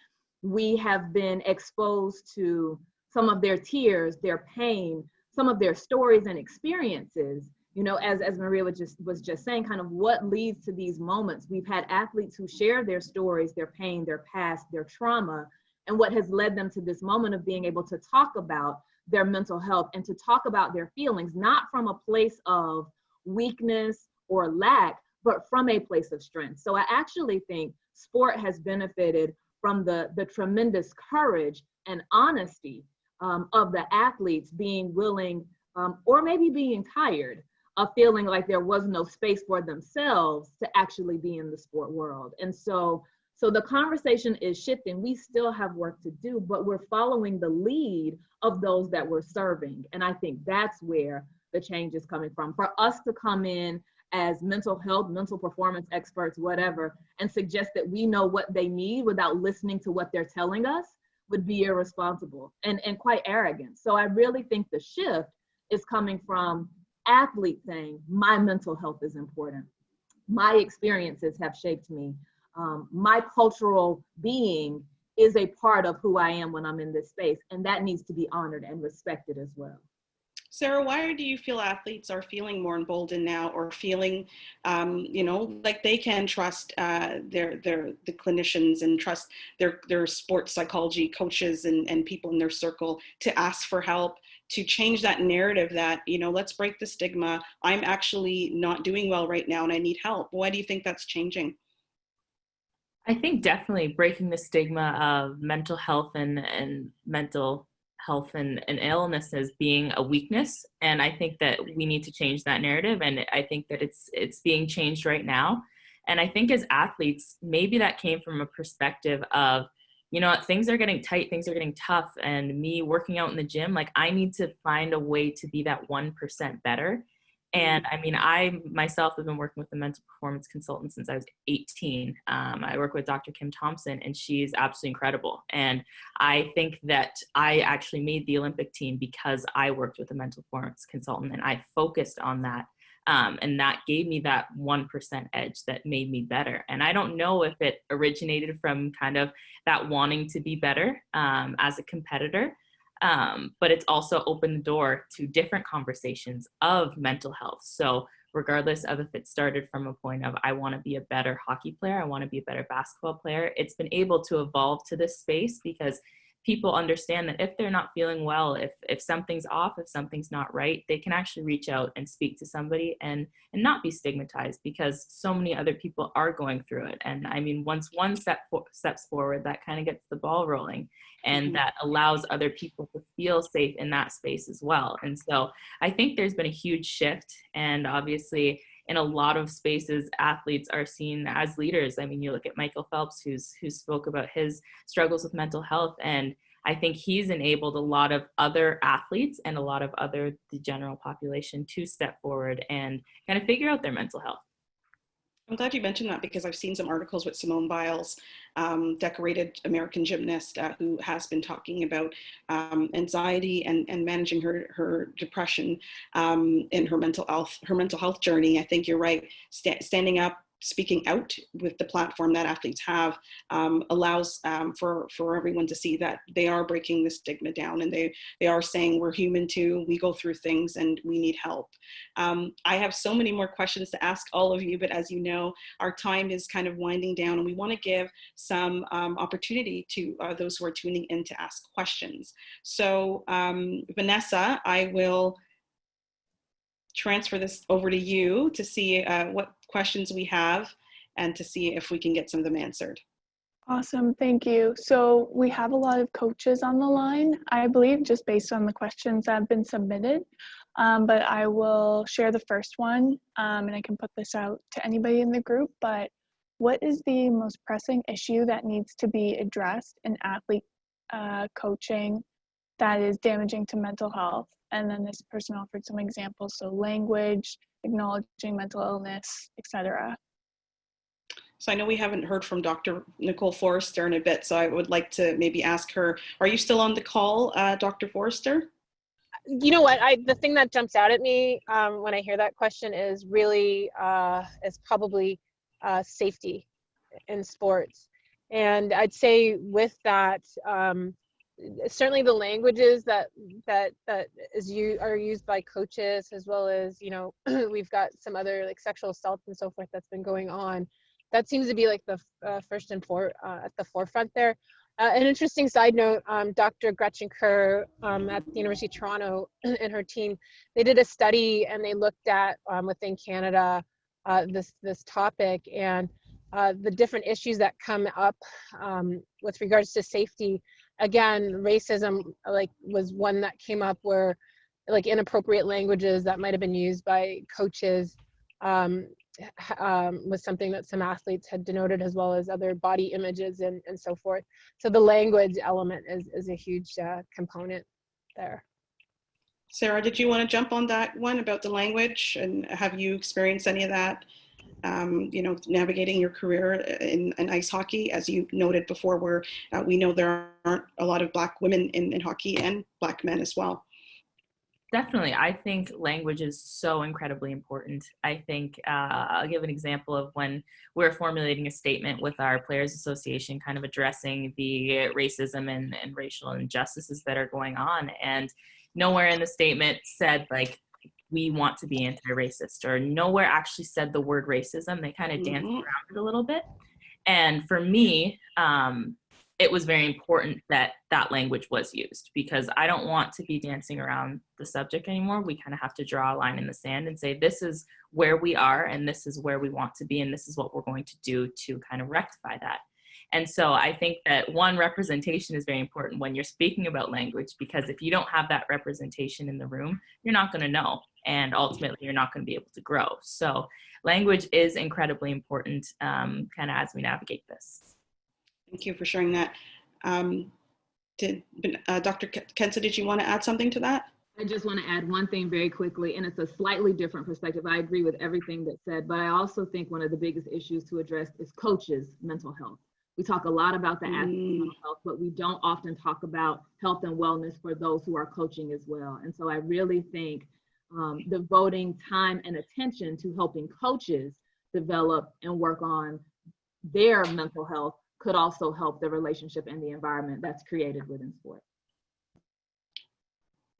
we have been exposed to some of their tears, their pain, some of their stories and experiences. You know, as Maria was just saying, kind of what leads to these moments. We've had athletes who share their stories, their pain, their past, their trauma, and what has led them to this moment of being able to talk about their mental health and to talk about their feelings, not from a place of weakness or lack, but from a place of strength. So I actually think sport has benefited from the tremendous courage and honesty of the athletes being willing, or maybe being tired of feeling like there was no space for themselves to actually be in the sport world. And so the conversation is shifting. We still have work to do, but we're following the lead of those that we're serving. And I think that's where the change is coming from. For us to come in as mental health, mental performance experts, whatever, and suggest that we know what they need without listening to what they're telling us would be irresponsible and quite arrogant. So I really think the shift is coming from athletes saying, my mental health is important. My experiences have shaped me. My cultural being is a part of who I am when I'm in this space, and that needs to be honored and respected as well. Sarah, why do you feel athletes are feeling more emboldened now, or feeling, you know, like they can trust the clinicians and trust their sports psychology coaches and people in their circle to ask for help, to change that narrative that, you know, let's break the stigma. I'm actually not doing well right now and I need help. Why do you think that's changing? I think definitely breaking the stigma of mental health and mental health and illness as being a weakness. And I think that we need to change that narrative. And I think that it's being changed right now. And I think as athletes, maybe that came from a perspective of, you know, things are getting tight, things are getting tough. And me working out in the gym, like I need to find a way to be that 1% better. And I mean, I myself have been working with a mental performance consultant since I was 18. I work with Dr. Kim Thompson, and she's absolutely incredible. And I think that I actually made the Olympic team because I worked with a mental performance consultant and I focused on that. And that gave me that 1% edge that made me better. And I don't know if it originated from kind of that wanting to be better as a competitor. But it's also opened the door to different conversations of mental health. So regardless of if it started from a point of, I want to be a better hockey player, I want to be a better basketball player, it's been able to evolve to this space because people understand that if they're not feeling well, if something's off, if something's not right, they can actually reach out and speak to somebody and not be stigmatized, because so many other people are going through it. And I mean, once one steps forward, that kind of gets the ball rolling, and that allows other people to feel safe in that space as well. And so I think there's been a huge shift, and obviously in a lot of spaces, athletes are seen as leaders. I mean, you look at Michael Phelps, who spoke about his struggles with mental health, and I think he's enabled a lot of other athletes and a lot of the general population to step forward and kind of figure out their mental health. I'm glad you mentioned that because I've seen some articles with Simone Biles, decorated American gymnast who has been talking about anxiety and managing her depression and her mental health journey. I think you're right. Standing up, speaking out with the platform that athletes have allows for everyone to see that they are breaking the stigma down, and they are saying we're human too, we go through things and we need help. I have so many more questions to ask all of you, but as you know, our time is kind of winding down, and we want to give some opportunity to those who are tuning in to ask questions. So Vanessa, I will transfer this over to you to see what questions we have and to see if we can get some of them answered. Awesome, thank you. So we have a lot of coaches on the line, I believe, just based on the questions that have been submitted. But I will share the first one, and I can put this out to anybody in the group. But what is the most pressing issue that needs to be addressed in athlete coaching that is damaging to mental health? And then this person offered some examples, so language, acknowledging mental illness, etc. So I know we haven't heard from Dr. Nicole Forrester in a bit, so I would like to maybe ask her, are you still on the call, Dr. Forrester? You know what, the thing that jumps out at me when I hear that question is really is probably safety in sports. And I'd say with that, certainly the languages that are used by coaches, as well as, you know, we've got some other like sexual assault and so forth that's been going on. That seems to be like the first and at the forefront there. An interesting side note, Dr. Gretchen Kerr at the University of Toronto and her team, they did a study and they looked at within Canada this topic and the different issues that come up with regards to safety. Again, racism was one that came up, where like inappropriate languages that might have been used by coaches was something that some athletes had denoted, as well as other body images and so forth. So the language element is a huge component there. Sarah, did you want to jump on that one about the language, and have you experienced any of that? You know, navigating your career in ice hockey, as you noted before, where we know there aren't a lot of Black women in hockey and Black men as well. Definitely. I think language is so incredibly important. I think I'll give an example of when we're formulating a statement with our Players Association, kind of addressing the racism and racial injustices that are going on. And nowhere in the statement said, like, we want to be anti-racist, or nowhere actually said the word racism. They kind of danced around it a little bit. And for me, it was very important that that language was used, because I don't want to be dancing around the subject anymore. We kind of have to draw a line in the sand and say, this is where we are and this is where we want to be and this is what we're going to do to kind of rectify that. And so I think that one, representation is very important when you're speaking about language, because if you don't have that representation in the room, you're not going to know, and ultimately you're not going to be able to grow. So language is incredibly important kind of as we navigate this. Thank you for sharing that. Dr. Kensa, did you want to add something to that? I just want to add one thing very quickly, and it's a slightly different perspective. I agree with everything that's said, but I also think one of the biggest issues to address is coaches' mental health. We talk a lot about the athlete's mental health, but we don't often talk about health and wellness for those who are coaching as well. And so I really think devoting time and attention to helping coaches develop and work on their mental health could also help the relationship and the environment that's created within sport.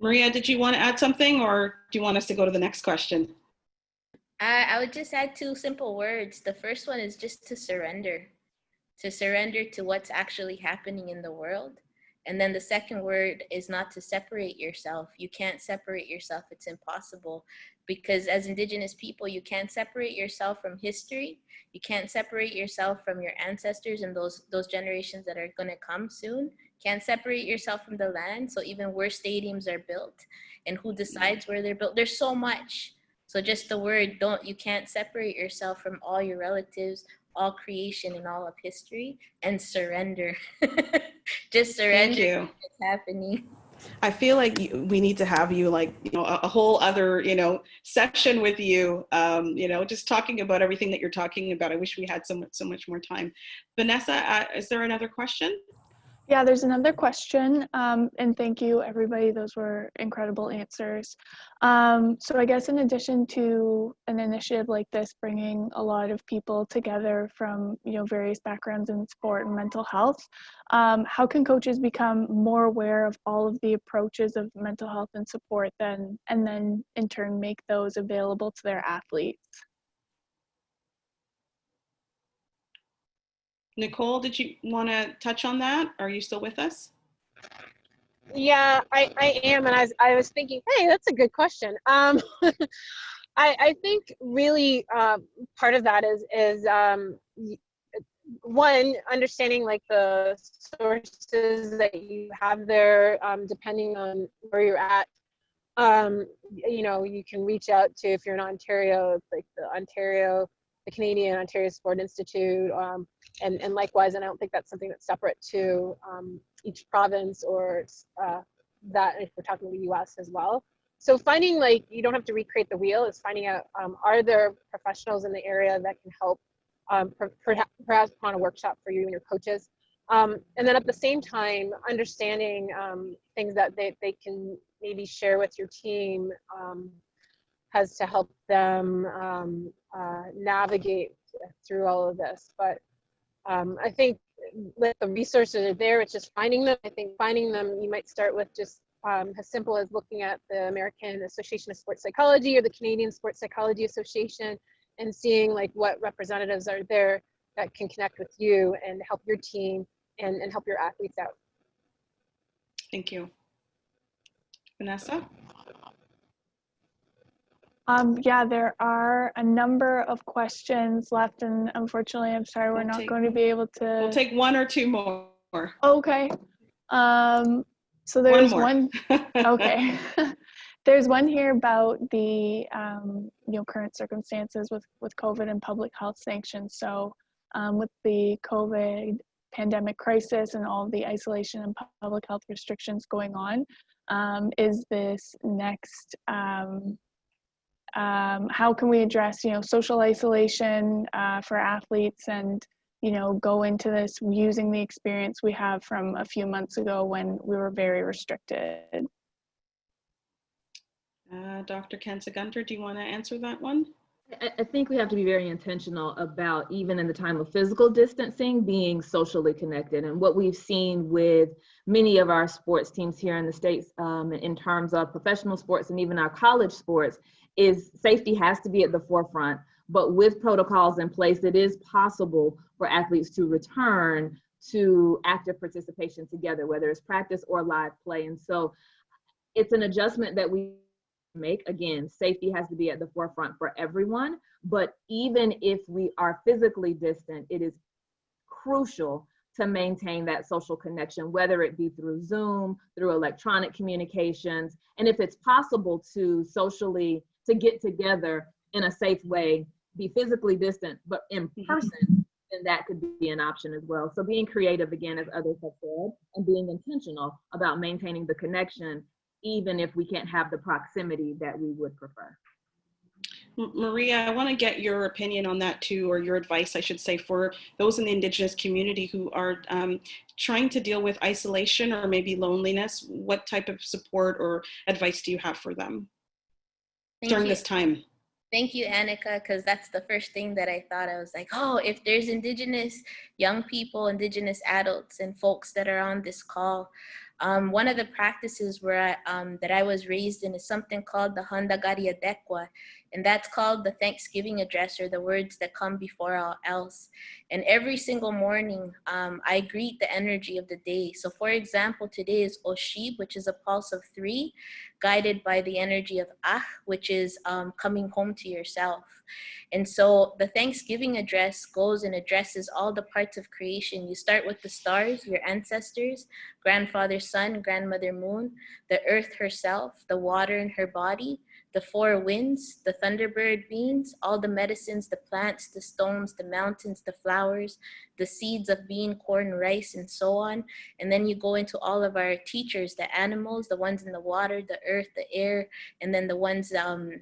Maria, did you want to add something, or do you want us to go to the next question? I would just add two simple words. The first one is just to surrender to what's actually happening in the world. And then the second word is not to separate yourself. You can't separate yourself. It's impossible, because as Indigenous people, you can't separate yourself from history. You can't separate yourself from your ancestors and those generations that are going to come soon. Can't separate yourself from the land. So even where stadiums are built and who decides where they're built, there's so much. So just the word, you can't separate yourself from all your relatives, all creation and all of history, and surrender. Just surrender to what's happening. I feel like we need to have you like, a whole other, session with you, just talking about everything that you're talking about. I wish we had so much more time. Vanessa, is there another question? Yeah, there's another question, and thank you, everybody. Those were incredible answers. So I guess in addition to an initiative like this, bringing a lot of people together from various backgrounds in sport and mental health, how can coaches become more aware of all of the approaches of mental health and support, and then in turn make those available to their athletes? Nicole, did you want to touch on that? Are you still with us? Yeah, I am, and I was thinking, hey, that's a good question. I think really part of that is one, understanding like the sources that you have there, depending on where you're at. You can reach out to, if you're in Ontario, it's like the Canadian Ontario Sport Institute, and likewise, and I don't think that's something that's separate to each province or that if we're talking the US as well. So finding, like, you don't have to recreate the wheel, is finding out, are there professionals in the area that can help perhaps on a workshop for you and your coaches. And then at the same time, understanding things that they can maybe share with your team has to help them navigate through all of this. But I think the resources are there, it's just finding them. I think finding them, you might start with just as simple as looking at the American Association of Sports Psychology or the Canadian Sports Psychology Association and seeing like what representatives are there that can connect with you and help your team and help your athletes out. Thank you. Vanessa? Yeah, there are a number of questions left, and unfortunately, I'm sorry, we're not going to be able to. We'll take one or two more. Okay. So there's one. Okay. There's one here about the current circumstances with COVID and public health sanctions. So with the COVID pandemic crisis and all of the isolation and public health restrictions going on, is this next how can we address social isolation for athletes and go into this using the experience we have from a few months ago when we were very restricted? Dr. Kensa Gunter, do you want to answer that one? I think we have to be very intentional about, even in the time of physical distancing, being socially connected. And what we've seen with many of our sports teams here in the States, in terms of professional sports and even our college sports, is safety has to be at the forefront. But with protocols in place, it is possible for athletes to return to active participation together, whether it's practice or live play. And so it's an adjustment that we make. Again, safety has to be at the forefront for everyone, but even if we are physically distant, it is crucial to maintain that social connection, whether it be through Zoom, through electronic communications, and if it's possible to get together in a safe way, be physically distant, but in person, then that could be an option as well. So being creative, again, as others have said, and being intentional about maintaining the connection, even if we can't have the proximity that we would prefer. Maria, I want to get your opinion on that too, or your advice, I should say, for those in the Indigenous community who are trying to deal with isolation or maybe loneliness. What type of support or advice do you have for them during this time? Thank you, Annika, because that's the first thing that I thought. I was like, oh, if there's Indigenous young people, Indigenous adults, and folks that are on this call, one of the practices that I was raised in is something called the Handagaria Dekwa, and that's called the Thanksgiving address, or the words that come before all else. And every single morning, I greet the energy of the day. So for example, today is Oshib, which is a pulse of 3, guided by the energy of Ah, which is coming home to yourself. And so the Thanksgiving address goes and addresses all the parts of creation. You start with the stars, your ancestors, grandfather sun, grandmother moon, the earth herself, the water in her body, the four winds, the thunderbird beings, all the medicines, the plants, the stones, the mountains, the flowers, the seeds of bean, corn, rice, and so on. And then you go into all of our teachers, the animals, the ones in the water, the earth, the air, and then the ones, the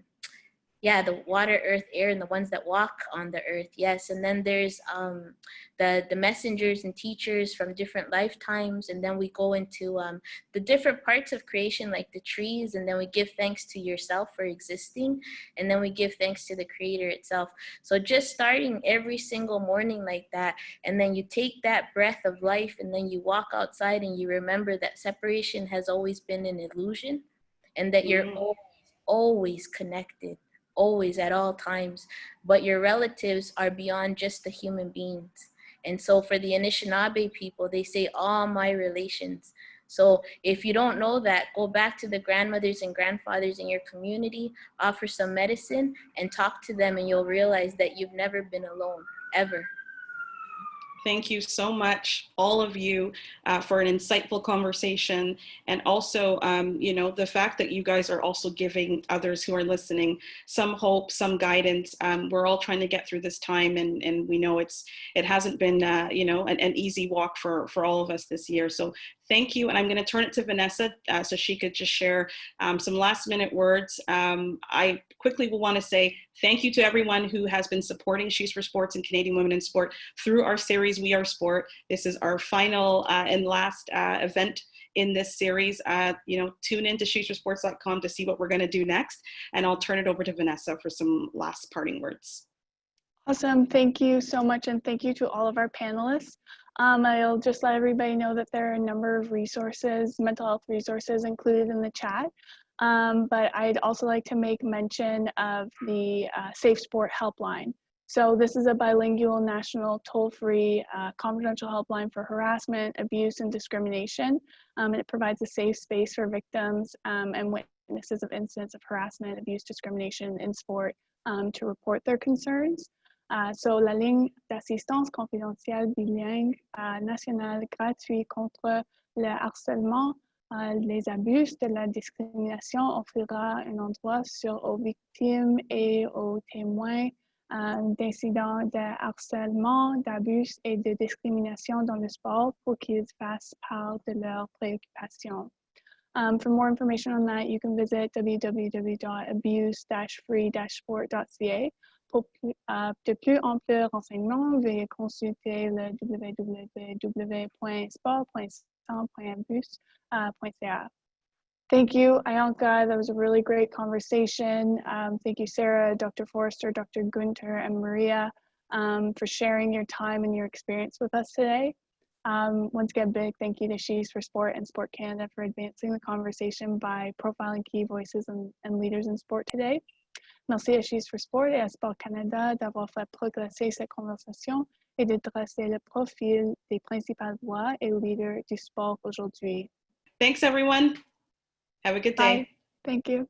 water, earth, air, and the ones that walk on the earth. Yes. And then there's the messengers and teachers from different lifetimes. And then we go into the different parts of creation, like the trees. And then we give thanks to yourself for existing. And then we give thanks to the creator itself. So just starting every single morning like that. And then you take that breath of life and then you walk outside and you remember that separation has always been an illusion and that you're always connected. Always, at all times, but your relatives are beyond just the human beings. And so for the Anishinaabe people, they say all my relations. So if you don't know that, go back to the grandmothers and grandfathers in your community, offer some medicine and talk to them, and you'll realize that you've never been alone, ever. Thank you so much, all of you, for an insightful conversation. And also, the fact that you guys are also giving others who are listening some hope, some guidance. We're all trying to get through this time, and we know it hasn't been, an easy walk for all of us this year. So thank you. And I'm going to turn it to Vanessa so she could just share some last minute words. I quickly will want to say thank you to everyone who has been supporting She's for Sports and Canadian Women in Sport through our series, We Are Sport. This is our final and last event in this series. Tune in to shesforsports.com to see what we're going to do next. And I'll turn it over to Vanessa for some last parting words. Awesome. Thank you so much. And thank you to all of our panelists. I'll just let everybody know that there are a number of resources, mental health resources included in the chat. But I'd also like to make mention of the Safe Sport Helpline. So this is a bilingual national toll-free confidential helpline for harassment, abuse, and discrimination. And it provides a safe space for victims and witnesses of incidents of harassment, abuse, discrimination in sport to report their concerns. So la ligne d'assistance confidentielle bilingue nationale gratuite contre le harcèlement, les abus de la discrimination offrira un endroit sûr aux victimes et aux témoins d'incidents de harcèlement, d'abus et de discrimination dans le sport pour qu'ils fassent part de leurs préoccupations. For more information on that, you can visit www.abuse-free-sport.ca. Pour de plus amples renseignements, veuillez consulter le www.sport.100.abus.ca. Thank you, Ayanka. That was a really great conversation. Thank you, Sarah, Dr. Forrester, Dr. Gunter, and Maria for sharing your time and your experience with us today. Once again, big thank you to She's for Sport and Sport Canada for advancing the conversation by profiling key voices and leaders in sport today. Merci à She's for Sport et à Sport Canada d'avoir fait progresser cette conversation et de dresser le profil des principales voix et leaders du sport aujourd'hui. Thanks, everyone. Have a good day. Bye. Thank you.